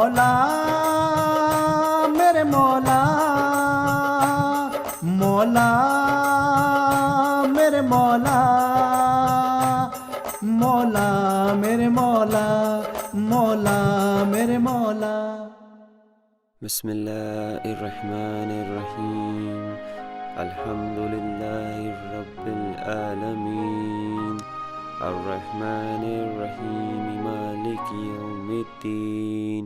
मौला मेरे मौला, मौला मेरे मौला, मौला मेरे मौला, मौला मेरे मौला। बिस्मिल्लाहिर्रहमानिर्रहीम, अल्हम्दुलिल्लाहि रब्बिल आलमीन, अर्रहमानिर्रहीम, मालिकि यौमिद्दीन।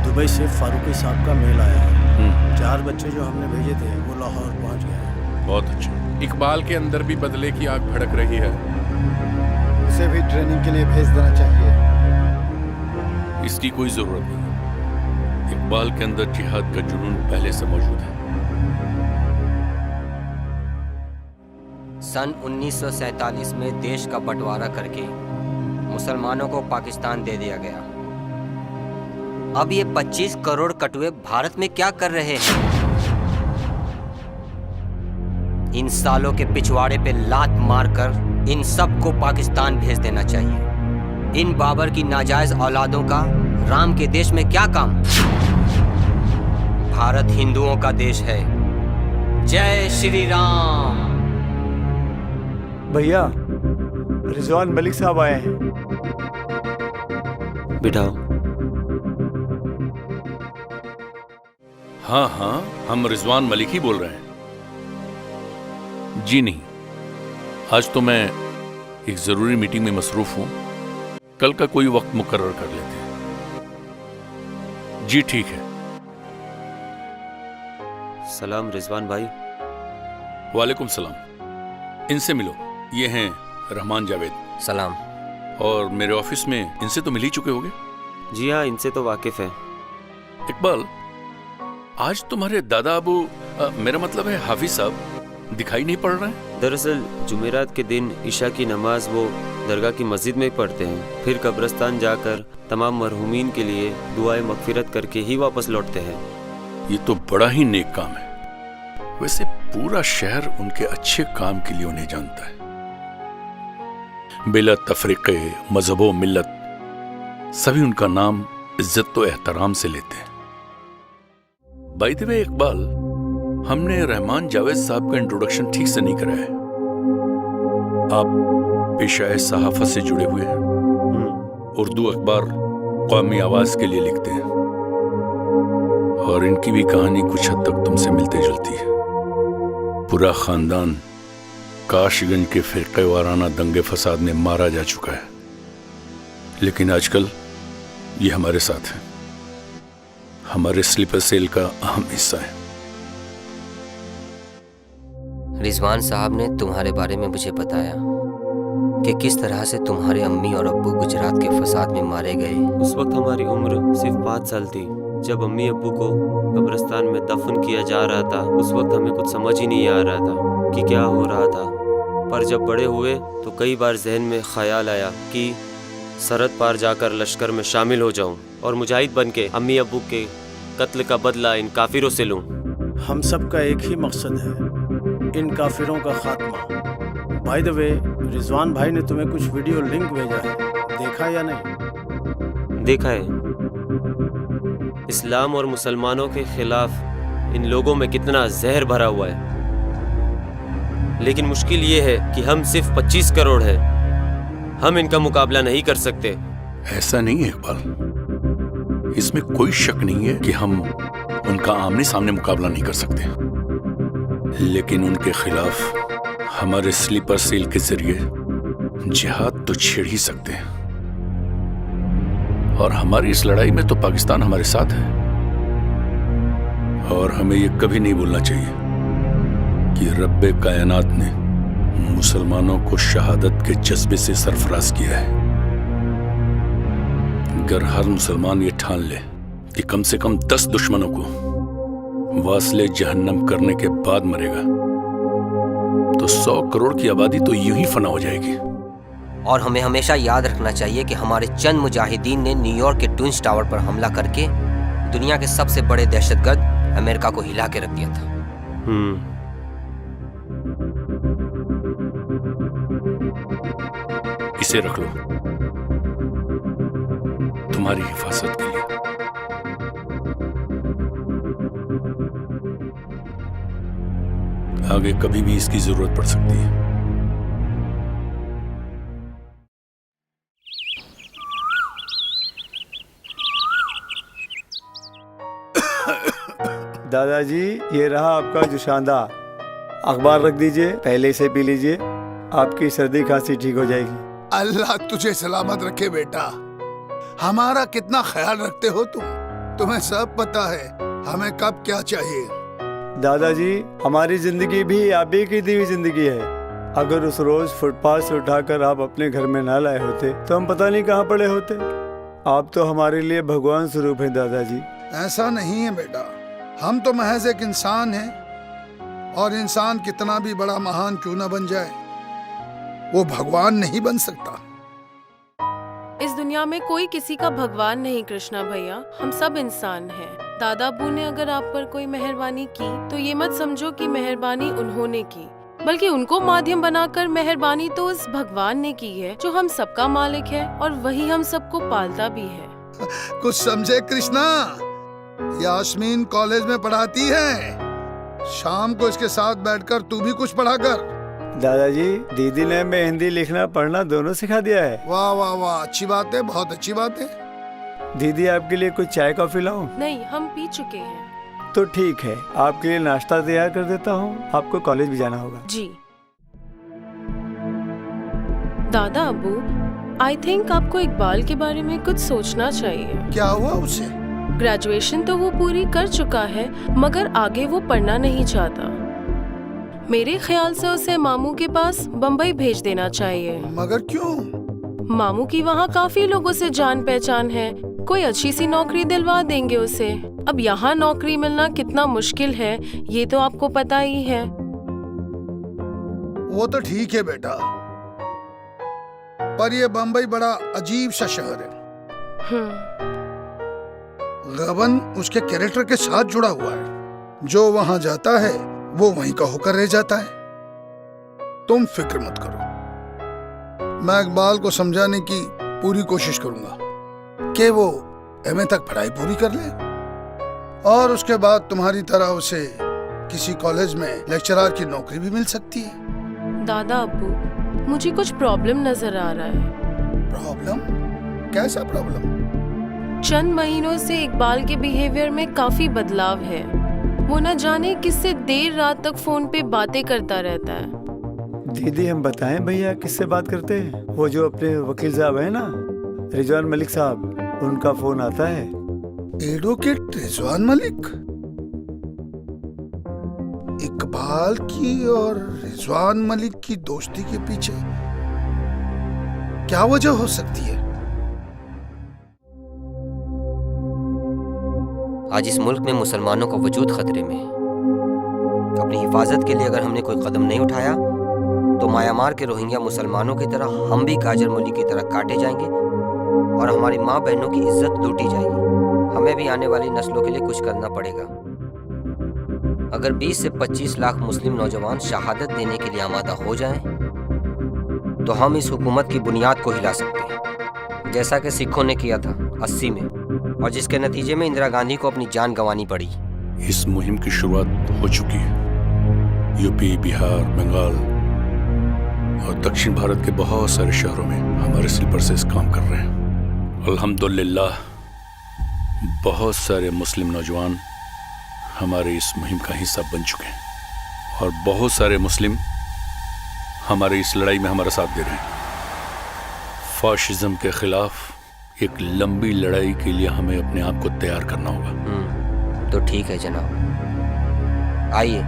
दुबई से फारूकी साहब का मेल आया है। 4 बच्चे जो हमने भेजे थे वो लाहौर पहुंच गए हैं। बहुत अच्छा। इकबाल के अंदर भी बदले की आग भड़क रही है। उसे भी ट्रेनिंग के लिए भेज देना चाहिए। इसकी कोई जरूरत नहीं। इकबाल के अंदर जिहाद का जुनून पहले से मौजूद है। सन 1947 में देश का बंटवारा करके मुसलमानों को पाकिस्तान दे दिया गया। अब ये 25 करोड़ कटुए भारत में क्या कर रहे हैं? इन सालों के पिछवाड़े पे लात मारकर इन सब को पाकिस्तान भेज देना चाहिए। इन बाबर की नाजायज औलादों का राम के देश में क्या काम? भारत हिंदुओं का देश है। जय श्री राम। भैया रिजवान मलिक साहब आए हैं। बिठाओ। हाँ हाँ, हम रिजवान मलिक ही बोल रहे हैं। जी नहीं, आज तो मैं एक जरूरी मीटिंग में मसरूफ हूं। कल का कोई वक्त मुकर्रर कर लेते हैं। जी ठीक है। सलाम रिजवान भाई। वालेकुम सलाम। इनसे मिलो, ये हैं रहमान जावेद। सलाम। और मेरे ऑफिस में इनसे तो मिल ही चुके होगे। जी हाँ, इनसे तो वाकिफ है। इकबाल, आज तुम्हारे दादा अबू मेरा मतलब है हाफिज साहब दिखाई नहीं पड़ रहे हैं। दरअसल जुमेरात के दिन ईशा की नमाज वो दरगाह की मस्जिद में ही पढ़ते हैं, फिर कब्रिस्तान जाकर तमाम मरहूमीन के लिए दुआए मगफिरत करके ही वापस लौटते हैं। ये तो बड़ा ही नेक काम है। वैसे पूरा शहर उनके अच्छे काम के लिए उन्हें जानता है। बिला तफरीक़े मजहबो मिल्लत सभी उनका नाम इज्जत तो एहतराम से लेते हैं। बाय द वे इकबाल, हमने रहमान जावेद साहब का इंट्रोडक्शन ठीक से नहीं कराया है। आप पेशाए सहाफत से जुड़े हुए हैं, उर्दू अखबार कौमी आवाज के लिए लिखते हैं, और इनकी भी कहानी कुछ हद तक तुमसे मिलती जुलती है। पूरा खानदान काशगंज के फिरके वाराना दंगे फसाद में मारा जा चुका है, लेकिन आजकल ये हमारे साथ है, हमारे स्लीपर सेल का अहम हिस्सा है। रिजवान साहब ने तुम्हारे बारे में मुझे बताया कि किस तरह से तुम्हारे अम्मी और अब्बू गुजरात के फसाद में मारे गए। उस वक्त हमारी उम्र सिर्फ 5 साल थी। जब अम्मी अब्बू को कब्रिस्तान में दफन किया जा रहा था, उस वक्त हमें कुछ समझ ही नहीं आ रहा था कि क्या हो रहा था। पर जब बड़े हुए तो कई बार जहन में ख्याल आया कि सरहद पार जाकर लश्कर में शामिल हो जाऊं और मुजाहिद बन के अम्मी अब्बू के कत्ल का बदला इन काफिरों से लूं। हम सब का एक ही मकसद है, इन काफिरों का खात्मा। बाय द वे, रिजवान भाई ने तुम्हें कुछ वीडियो लिंक भेजा है, देखा या नहीं? देखा है। इस्लाम और मुसलमानों के खिलाफ इन लोगों में कितना जहर भरा हुआ है, लेकिन मुश्किल ये है कि हम सिर्फ 25 करोड़ हैं। हम इनका मुकाबला नहीं कर सकते। ऐसा नहीं है इकबाल, इसमें कोई शक नहीं है कि हम उनका आमने सामने मुकाबला नहीं कर सकते, लेकिन उनके खिलाफ हमारे स्लीपर सेल के जरिए जिहाद तो छेड़ ही सकते हैं। और हमारी इस लड़ाई में तो पाकिस्तान हमारे साथ है, और हमें ये कभी नहीं भूलना चाहिए कि रब्बे कायनात ने मुसलमानों को शहादत के जज्बे से सरफराज किया है। अगर हर मुसलमान ये ठान ले कि कम से कम 10 दुश्मनों को वासले जहन्नम करने के बाद मरेगा, तो 100 करोड़ की आबादी तो यूं ही फना हो जाएगी। और हमें हमेशा याद रखना चाहिए कि हमारे चंद मुजाहिदीन ने न्यूयॉर्क के ट्विन टावर पर हमला करके दुनिया के सबसे बड़े दहशतगर्द अमेरिका को हिला के रख दिया था। इसे रख लो तुम्हारी हिफाजत के लिए। आगे कभी भी इसकी जरूरत पड़ सकती है। दादाजी, ये रहा आपका जुशांदा। अखबार रख दीजिए, पहले से पी लीजिए, आपकी सर्दी खांसी ठीक हो जाएगी। अल्लाह तुझे सलामत रखे बेटा। हमारा कितना ख्याल रखते हो तुम। तुम्हें सब पता है हमें कब क्या चाहिए। दादाजी, हमारी जिंदगी भी आप ही की दी हुई जिंदगी है। अगर उस रोज फुटपाथ से उठाकर आप अपने घर में ना लाए होते तो हम पता नहीं कहाँ पड़े होते। आप तो हमारे लिए भगवान स्वरूप हैं दादाजी। ऐसा नहीं है बेटा, हम तो महज एक इंसान हैं, और इंसान कितना भी बड़ा महान क्यों ना बन जाए, वो भगवान नहीं बन सकता। इस दुनिया में कोई किसी का भगवान नहीं कृष्णा भैया, हम सब इंसान हैं। दादा अबू ने अगर आप पर कोई मेहरबानी की तो ये मत समझो कि मेहरबानी उन्होंने की, बल्कि उनको माध्यम बनाकर मेहरबानी तो उस भगवान ने की है जो हम सबका मालिक है और वही हम सबको पालता भी है। कुछ समझे कृष्णा? यास्मीन कॉलेज में पढ़ाती है, शाम को इसके साथ बैठकर तू भी कुछ पढ़ा कर। दादाजी, दीदी ने मेहंदी लिखना पढ़ना दोनों सिखा दिया है। वाह वाह वाह, अच्छी बात है, बहुत अच्छी बात है। दीदी, आपके लिए कुछ चाय कॉफी लाऊं? नहीं, हम पी चुके हैं। तो ठीक है, आपके लिए नाश्ता तैयार कर देता हूँ, आपको कॉलेज भी जाना होगा। जी दादा अबू, आई थिंक आपको इकबाल के बारे में कुछ सोचना चाहिए। क्या हुआ उसे? ग्रेजुएशन तो वो पूरी कर चुका है, मगर आगे वो पढ़ना नहीं चाहता। मेरे ख्याल से उसे मामू के पास बम्बई भेज देना चाहिए। मगर क्यों? मामू की वहाँ काफी लोगों से जान पहचान है, कोई अच्छी सी नौकरी दिलवा देंगे उसे। अब यहाँ नौकरी मिलना कितना मुश्किल है ये तो आपको पता ही है। वो तो ठीक है बेटा, पर ये बम्बई बड़ा अजीब सा शहर है। गबन उसके कैरेक्टर के साथ जुड़ा हुआ है। जो वहां जाता है वो वहीं का होकर रह जाता है। तुम फिक्र मत करो, मैं इकबाल को समझाने की पूरी कोशिश करूंगा कि वो एमए तक पढ़ाई पूरी कर ले, और उसके बाद तुम्हारी तरह उसे किसी कॉलेज में लेक्चरर की नौकरी भी मिल सकती है। दादा अब्बू, मुझे कुछ प्रॉब्लम नजर आ रहा है। प्रॉब्लम? कैसा प्रॉब्लम? चंद महीनों से इकबाल के बिहेवियर में काफी बदलाव है। वो न जाने किससे देर रात तक फोन पे बातें करता रहता है। दीदी, हम बताएं भैया किससे बात करते हैं? वो जो अपने वकील साहब है ना, रिजवान मलिक साहब, उनका फोन आता है। एडवोकेट रिजवान मलिक? इकबाल की और रिजवान मलिक की दोस्ती के पीछे क्या वजह हो सकती है? आज इस मुल्क में मुसलमानों का वजूद खतरे में है। अपनी हिफाजत के लिए अगर हमने कोई कदम नहीं उठाया तो म्यांमार के रोहिंग्या मुसलमानों की तरह हम भी काजर मौली की तरह काटे जाएंगे और हमारी माँ बहनों की इज्जत लूटी जाएगी। हमें भी आने वाली नस्लों के लिए कुछ करना पड़ेगा। अगर 20 से 25 लाख मुस्लिम नौजवान शहादत देने के लिए आमादा हो जाएं, तो हम इस हुकूमत की बुनियाद को हिला सकते हैं, जैसा कि सिखों ने किया था 80 में, और जिसके नतीजे में इंदिरा गांधी को अपनी जान गंवानी पड़ी। इस मुहिम की शुरुआत हो चुकी है। यूपी, बिहार, बंगाल और दक्षिण भारत के बहुत सारे शहरों में हमारे स्लीपर से इस काम कर रहे हैं। अल्हम्दुलिल्लाह, बहुत सारे मुस्लिम नौजवान हमारे इस मुहिम का हिस्सा बन चुके हैं और बहुत सारे मुस्लिम हमारे इस लड़ाई में हमारा साथ दे रहे हैं। फाशिज्म के खिलाफ एक लंबी लड़ाई के लिए हमें अपने आप को तैयार करना होगा। तो ठीक है जनाब, आइए।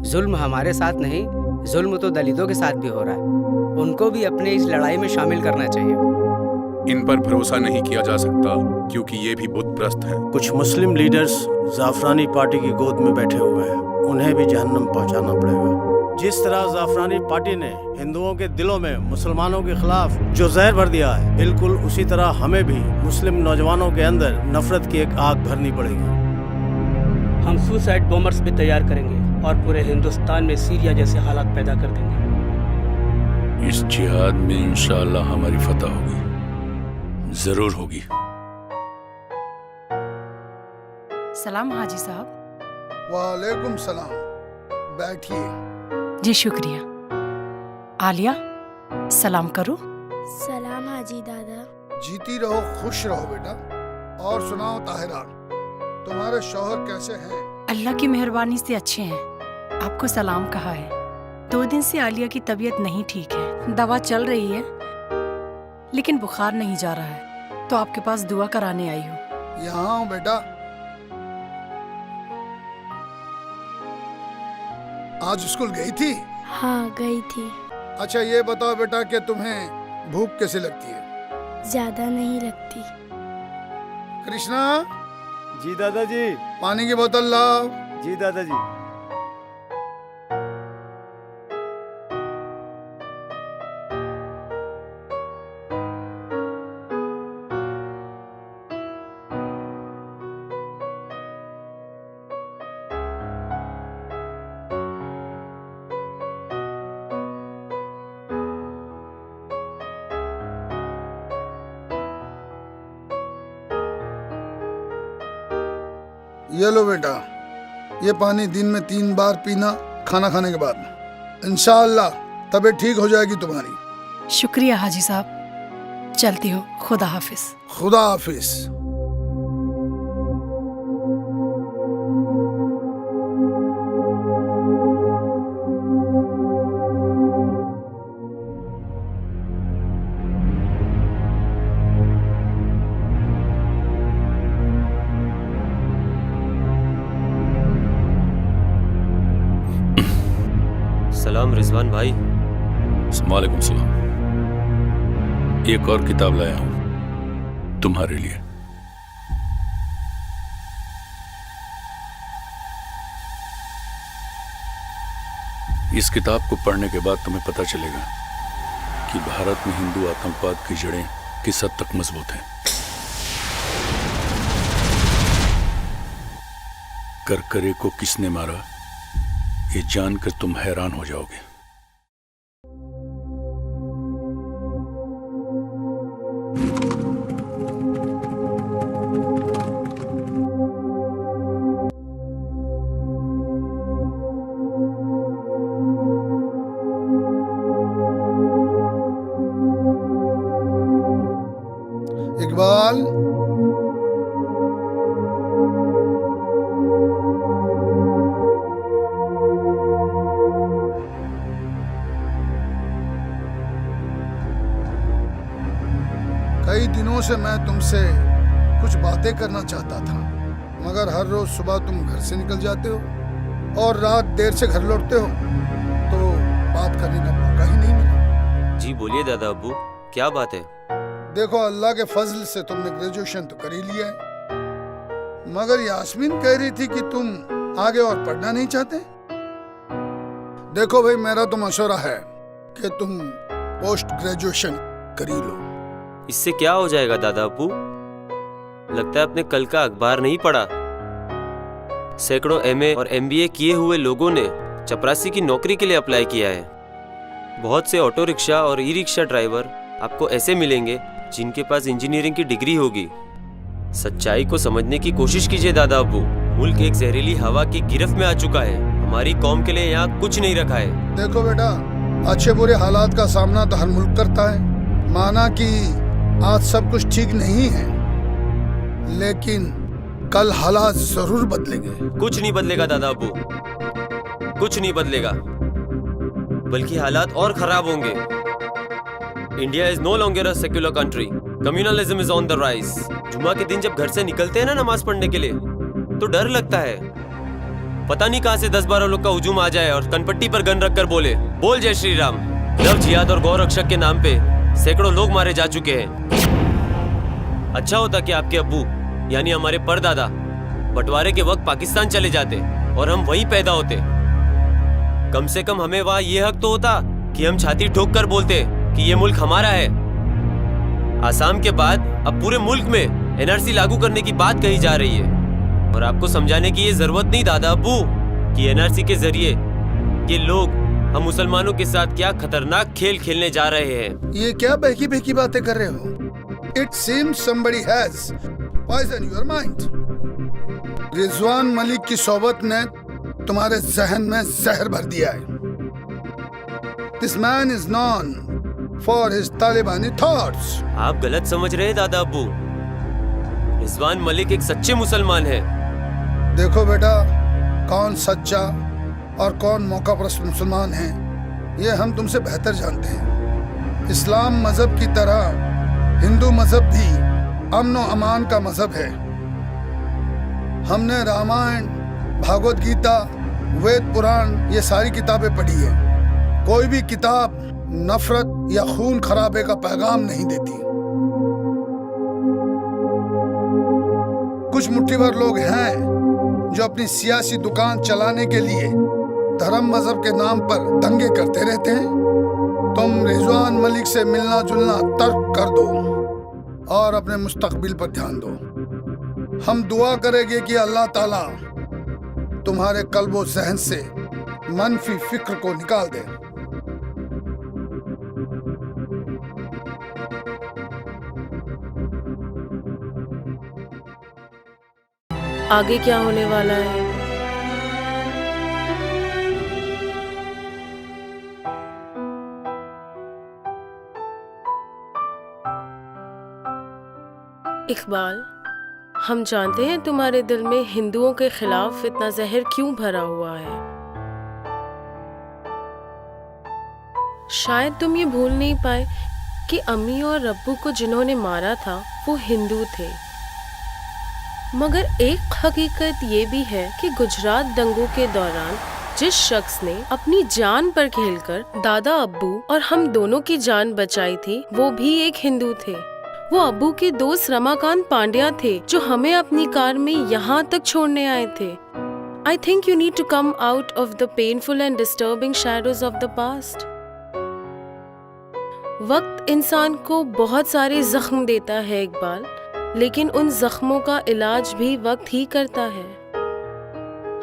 जुल्म हमारे साथ नहीं, जुल्म तो दलितों के साथ भी हो रहा है। उनको भी अपने इस लड़ाई में शामिल करना चाहिए। इन पर भरोसा नहीं किया जा सकता क्योंकि ये भी बुत प्रस्त हैं। कुछ मुस्लिम लीडर्स जाफरानी पार्टी की गोद में बैठे हुए हैं, उन्हें भी जहन्नम पहुंचाना पड़ेगा। जिस तरह जाफरानी पार्टी ने हिंदुओं के दिलों में मुसलमानों के खिलाफ जो जहर भर दिया है, बिल्कुल उसी तरह हमें भी मुस्लिम नौजवानों के अंदर नफरत की एक आग भरनी पड़ेगी। हम सुसाइड बॉम्बर्स भी तैयार करेंगे और पूरे हिंदुस्तान में सीरिया जैसे हालात पैदा कर देंगे। इस जिहाद में इंशाअल्लाह हमारी फतह होगी, जरूर होगी। सलाम हाजी साहब। वालेकुम सलाम, बैठिए। जी शुक्रिया। आलिया, सलाम करो। सलाम हाजी दादा। जीती रहो, खुश रहो बेटा। और सुनाओ ताहिरा, तुम्हारे शौहर कैसे हैं? अल्लाह की मेहरबानी से अच्छे हैं। आपको सलाम कहा है। 2 दिन से आलिया की तबीयत नहीं ठीक है, दवा चल रही है लेकिन बुखार नहीं जा रहा है, तो आपके पास दुआ कराने आई हूँ। यहाँ हूँ बेटा। आज स्कूल गई थी? हाँ गई थी। अच्छा ये बताओ बेटा कि तुम्हें भूख कैसे लगती है? ज्यादा नहीं लगती। कृष्णा। जी दादाजी। पानी की बोतल लाओ। जी दादाजी। ये लो बेटा, ये पानी दिन में 3 बार पीना, खाना खाने के बाद। इंशाअल्लाह तबीयत ठीक हो जाएगी तुम्हारी। शुक्रिया हाजी साहब, चलती हूँ। खुदा हाफिज। खुदा हाफिज। सलाम रिजवान भाई। वालेकुम सलाम। एक और किताब लाया हूं तुम्हारे लिए। इस किताब को पढ़ने के बाद तुम्हें पता चलेगा कि भारत में हिंदू आतंकवाद की जड़ें किस हद तक मजबूत हैं। करकरे को किसने मारा, ये जानकर तुम हैरान हो जाओगे। इकबाल। कई दिनों से मैं तुमसे कुछ बातें करना चाहता था, मगर हर रोज सुबह तुम घर से निकल जाते हो और रात देर से घर लौटते हो, तो बात करने का मौका ही नहीं मिला। जी बोलिए दादा अब्बू, क्या बात है? देखो, अल्लाह के फजल से तुमने ग्रेजुएशन तो कर ही लिया है, मगर यास्मीन कह रही थी कि तुम आगे और पढ़ना नहीं चाहते। देखो भाई, मेरा तो मशवरा है कि तुम पोस्ट ग्रेजुएशन कर ही लो। इससे क्या हो जाएगा दादा अब्बू? लगता है आपने कल का अखबार नहीं पढ़ा। सैकड़ों एमए और एमबीए किए हुए लोगों ने चपरासी की नौकरी के लिए अप्लाई किया है। बहुत से ऑटो रिक्शा और ई रिक्शा ड्राइवर आपको ऐसे मिलेंगे जिनके पास इंजीनियरिंग की डिग्री होगी। सच्चाई को समझने की कोशिश कीजिए दादा अब्बू। मुल्क एक जहरीली हवा की गिरफ्त में आ चुका है। हमारी कौम के लिए यहाँ कुछ नहीं रखा है। देखो बेटा, अच्छे बुरे हालात का सामना तो हर मुल्क करता है। माना कि आज सब कुछ ठीक नहीं है, लेकिन कल हालात जरूर बदलेंगे। कुछ नहीं बदलेगा दादा अब्बू, कुछ नहीं बदलेगा, बल्कि हालात और खराब होंगे। India is no longer a secular country. Communalism is on the rise. जुमा के दिन जब घर से निकलते हैं ना नमाज पढ़ने के लिए, तो डर लगता है, पता नहीं कहां से 10-12 लोग का हुजूम आ जाए और कनपट्टी पर गन रखकर बोले, बोल जय श्री राम। लव जिहाद और गौ रक्षक के नाम पे सैकड़ों लोग मारे जा चुके हैं। अच्छा होता कि आपके अब्बू यानी हमारे परदादा बंटवारे के वक्त पाकिस्तान चले जाते और हम वहीं पैदा होते। कम से कम हमें वहाँ ये हक तो होता कि हम छाती ठोक कर बोलते कि ये मुल्क हमारा है। आसाम के बाद अब पूरे मुल्क में एनआरसी लागू करने की बात कही जा रही है और आपको समझाने की ये जरूरत नहीं दादा अब्बू कि एनआरसी के जरिए ये लोग हम मुसलमानों के साथ क्या खतरनाक खेल खेलने जा रहे हैं। ये क्या बहकी बहकी बातें कर रहे हो? It seems somebody has poisoned your mind. Rizwan Malik की सोबत ने तुम्हारे जहन में जहर भर दिया है। This man is known for his Talibani thoughts. आप गलत समझ रहे हैं दादा अब्बू। रिजवान मलिक एक सच्चे मुसलमान है। देखो बेटा, कौन सच्चा और कौन मौका परस्त मुसलमान है ये हम तुमसे बेहतर जानते हैं। इस्लाम मजहब की तरह हिंदू मजहब भी अमन व अमान का मजहब है। हमने रामायण, भागवत गीता, वेद पुराण ये सारी किताबें पढ़ी है। कोई भी किताब नफरत या खून खराबे का पैगाम नहीं देती। कुछ मुट्ठीभर लोग हैं जो अपनी सियासी दुकान चलाने के लिए धर्म मजहब के नाम पर दंगे करते रहते हैं। तुम रिजवान मलिक से मिलना जुलना तर्क कर दो और अपने मुस्तकबिल पर ध्यान दो। हम दुआ करेंगे कि अल्लाह ताला तुम्हारे कल्बो ज़हन से मनफी फिक्र को निकाल दे। आगे क्या होने वाला है? इकबाल, हम जानते हैं तुम्हारे दिल में हिंदुओं के खिलाफ इतना जहर क्यों भरा हुआ है। शायद तुम ये भूल नहीं पाए कि अम्मी और अब्बू को जिन्होंने मारा था वो हिंदू थे। मगर एक हकीकत ये भी है कि गुजरात दंगों के दौरान जिस शख्स ने अपनी जान पर खेलकर दादा अब्बू और हम दोनों की जान बचाई थी वो भी एक हिंदू थे। वो अब्बू के दोस्त रमाकांत पांड्या थे जो हमें अपनी कार में यहाँ तक छोड़ने आए थे। I think you need to come out of the painful and disturbing shadows of the past. वक्त इंसान को बहुत सारे जख्म देता है इकबाल, लेकिन उन जख्मों का इलाज भी वक्त ही करता है।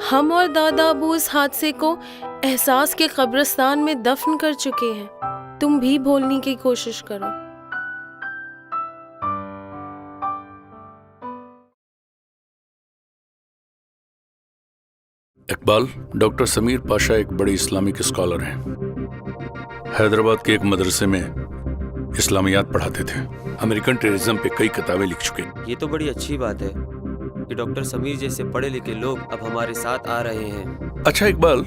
हम और दादा अबू इस हादसे को एहसास के कब्रिस्तान में दफन कर चुके हैं। तुम भी भूलने की कोशिश करो। इकबाल, डॉक्टर समीर पाशा एक बड़े इस्लामिक स्कॉलर हैं। हैदराबाद के एक मदरसे में इस्लामियात पढ़ाते थे। अमेरिकन टेररिज्म पे कई किताबें लिख चुके। ये तो बड़ी अच्छी बात है कि डॉक्टर समीर जैसे पढ़े लिखे लोग अब हमारे साथ आ रहे हैं। अच्छा इकबाल,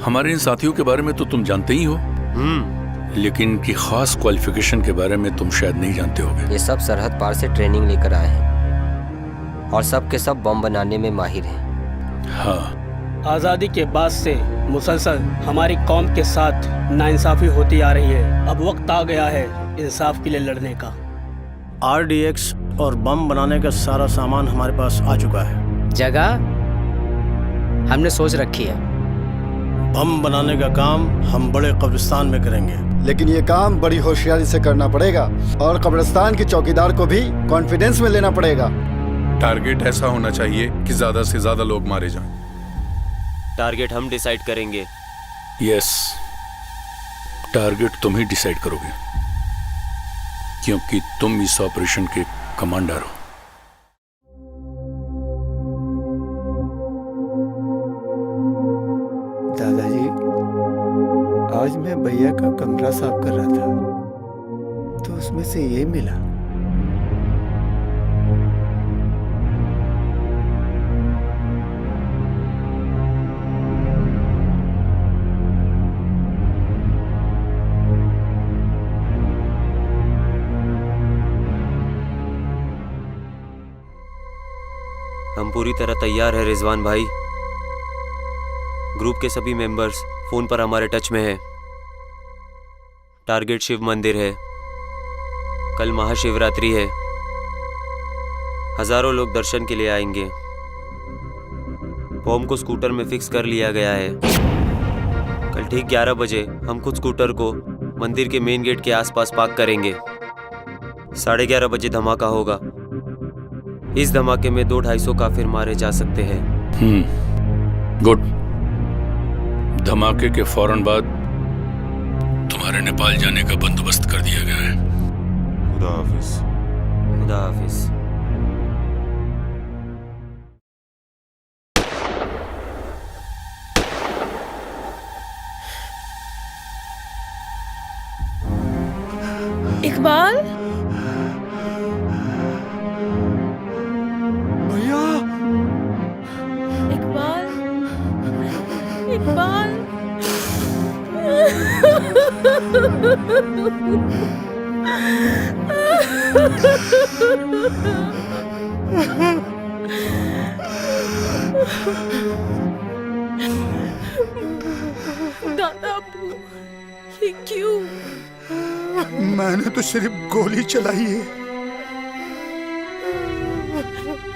हमारे इन साथियों के बारे में तो तुम जानते ही हो, लेकिन इनकी खास क्वालिफिकेशन के बारे में तुम शायद नहीं जानते होगे। ये सब सरहद पार से ट्रेनिंग लेकर आए हैं और सब के सब बम बनाने में माहिर हैं। हाँ, आज़ादी के बाद से मुसलसल हमारी कौम के साथ नाइंसाफी होती आ रही है। अब वक्त आ गया है इंसाफ के लिए लड़ने का। RDX और बम बनाने का सारा सामान हमारे पास आ चुका है। जगह हमने सोच रखी है। बम बनाने का काम हम बड़े कब्रिस्तान में करेंगे, लेकिन ये काम बड़ी होशियारी से करना पड़ेगा और कब्रिस्तान के चौकीदार को भी कॉन्फिडेंस में लेना पड़ेगा। टारगेट ऐसा होना चाहिए कि ज्यादा से ज्यादा लोग मारे जाएं। टारगेट हम डिसाइड करेंगे। यस, टारगेट तुम ही डिसाइड करोगे क्योंकि तुम इस ऑपरेशन के कमांडर हो। दादाजी, आज मैं भैया का कमरा साफ कर रहा था तो उसमें से ये मिला। हम पूरी तरह तैयार है रिजवान भाई। ग्रुप के सभी मेंबर्स फोन पर हमारे टच में हैं। टारगेट शिव मंदिर है। कल महाशिवरात्रि है। हजारों लोग दर्शन के लिए आएंगे। बॉम्ब को स्कूटर में फिक्स कर लिया गया है। कल ठीक 11 बजे हम खुद स्कूटर को मंदिर के मेन गेट के आसपास पार्क करेंगे। 11:30 बजे धमाका होगा। इस धमाके में 200-250 काफिर मारे जा सकते हैं। गुड। धमाके के फौरन बाद तुम्हारे नेपाल जाने का बंदोबस्त कर दिया गया है। खुदा हाफिज। खुदा हाफिज। इकबाल, भैया, इकबाल, इकबाल। दादा अबू, ये क्यों? मैंने तो सिर्फ गोली चलाई है,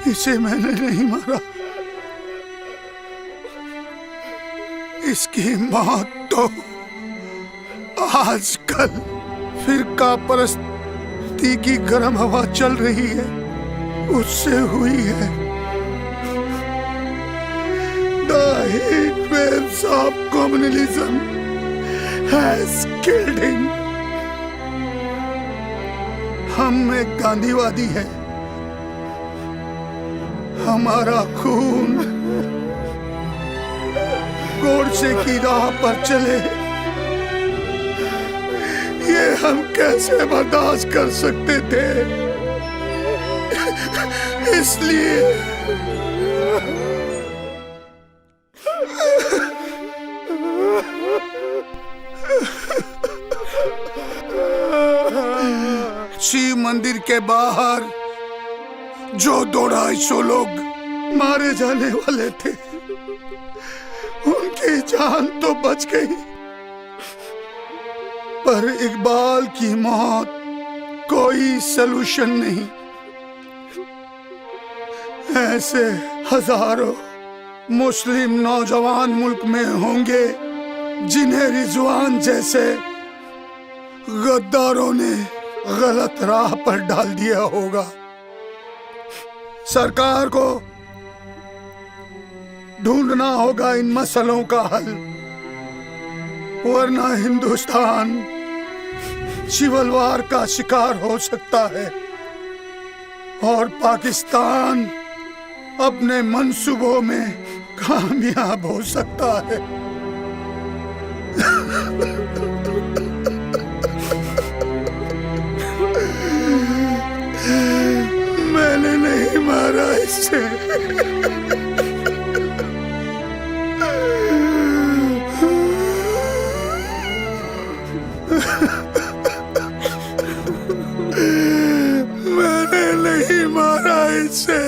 इसे मैंने नहीं मारा। इसकी मौत तो आजकल फिरका परस्ती की गर्म हवा चल रही है उससे हुई है। The heat waves of communalism has killed him. हम एक गांधीवादी है, हमारा खून गोडसे की राह पर चले, ये हम कैसे बर्दाश्त कर सकते थे। इसलिए शिव मंदिर के बाहर जो 200-250 लोग मारे जाने वाले थे, उनकी जान तो बच गई, पर इकबाल की मौत कोई सलूशन नहीं। ऐसे हजारों मुस्लिम नौजवान मुल्क में होंगे जिन्हें रिजवान जैसे गद्दारों ने गलत राह पर डाल दिया होगा। सरकार को ढूंढना होगा इन मसलों का हल, वरना हिंदुस्तान सिविल वार का शिकार हो सकता है और पाकिस्तान अपने मंसूबों में कामयाब हो सकता है। मैंने नहीं मारा इसे। मैंने नहीं मारा इसे।